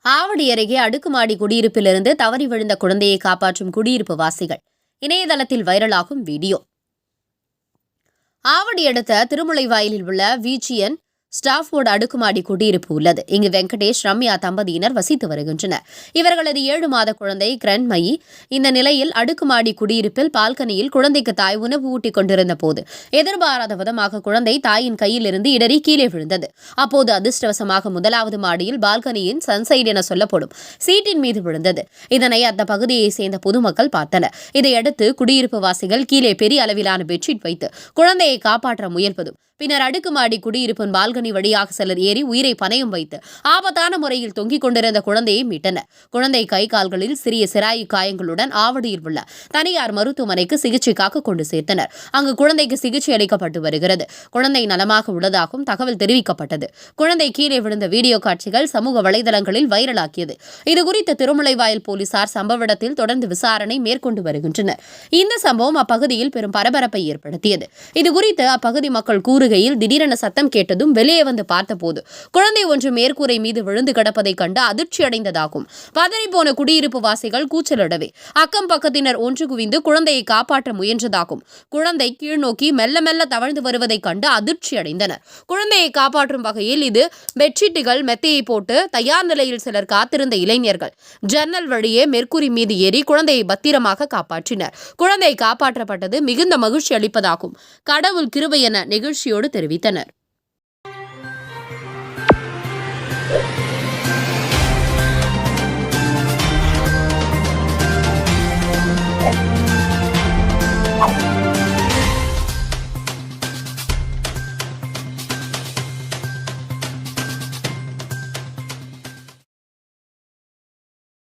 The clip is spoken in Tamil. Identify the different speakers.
Speaker 1: ஆவடி அருகே அடுக்குமாடி குடியிருப்பிலிருந்து தவறி விழுந்த குழந்தையை காப்பாற்றும் குடியிருப்பு வாசிகள். இணையதளத்தில் வைரலாகும் வீடியோ. ஆவடி அடுத்த திருமுலைவாயிலில் உள்ள விஜிஎன் ஸ்டாஃபோர்டு அடுக்குமாடி குடியிருப்பு உள்ளது. இங்கு வெங்கடேஷ், ரம்யா தம்பதியினர் வசித்து வருகின்றனர். இவர்களது 7 மாத குழந்தை கிரண்மயி. இந்த நிலையில் அடுக்குமாடி குடியிருப்பில் பால்கனியில் குழந்தைக்கு தாய் உணவு ஊட்டிக் கொண்டிருந்த போது எதிர்பாராத விதமாக குழந்தை தாயின் கையில் இருந்து இடறி கீழே விழுந்தது. அப்போது அதிர்ஷ்டவசமாக 1வது மாடியில் பால்கனியின் சன்சைட் என சொல்லப்படும் சீட்டின் மீது விழுந்தது. இதனை அந்த பகுதியை சேர்ந்த பொதுமக்கள் பார்த்தனர். இதையடுத்து குடியிருப்பு வாசிகள் கீழே பெரிய அளவிலான பெட்ஷீட் வைத்து குழந்தையை காப்பாற்ற முயல்வதும், பின்னர் அடுக்குமாடி குடியிருப்பின் பால்கனி வழியாக சிலர் ஏறி உயிரை பணயம் வைத்து ஆபத்தான முறையில் தொங்கிக் கொண்டிருந்த குழந்தையை மீட்டனர். குழந்தை கை கால்களில் சிறிய சிராயு காயங்களுடன் ஆவடியில் உள்ள தனியார் மருத்துவமனைக்கு சிகிச்சைக்காக கொண்டு சேர்த்தனர். அங்கு குழந்தைக்கு சிகிச்சை அளிக்கப்பட்டு வருகிறது. குழந்தை நலமாக உள்ளதாகவும் தகவல் தெரிவிக்கப்பட்டது. குழந்தை கீழே விழுந்த வீடியோ காட்சிகள் சமூக வலைதளங்களில் வைரலாகியது. இதுகுறித்து திருமுலைவாயில் போலீசார் சம்பவ இடத்தில் தொடர்ந்து விசாரணை மேற்கொண்டு வருகின்றனர். இந்த சம்பவம் அப்பகுதியில் பெரும் பரபரப்பை ஏற்படுத்தியது. இதுகுறித்து அப்பகுதி மக்கள் கூறுகையில், திடீரென சத்தம் கேட்டதும் வெளியே வந்து பார்த்தபோது குழந்தை ஒன்று மேற்கூரை மீது விழுந்து கிடப்பதை கண்டு அதிர்ச்சி அடைந்ததாகும். பதறிப்போன குடியிருப்பு வாசிகள் கூச்சலிடவே அக்கம் பக்கத்தினர் ஒன்று குவிந்து குழந்தையை காப்பாற்ற முயன்றதாகும். குழந்தை கீழ்நோக்கி மெல்ல மெல்ல தவழ்ந்து வருவதை கண்டு அதிர்ச்சி அடைந்தனர். குழந்தையை காப்பாற்றும் வகையில் இது பெட்ஷீட்டுகள், மெத்தையை போட்டு தயார் நிலையில் சிலர் காத்திருந்த இளைஞர்கள் ஜன்னல் வழியே மெர்க்குரி மீது ஏறி குழந்தையை பத்திரமாக காப்பாற்றினர். குழந்தை காப்பாற்றப்பட்டது மிகுந்த மகிழ்ச்சி அளிப்பதாகும். கடவுள் கிருபை என நெகிழ்ச்சியோடு தெரிவித்தனர்.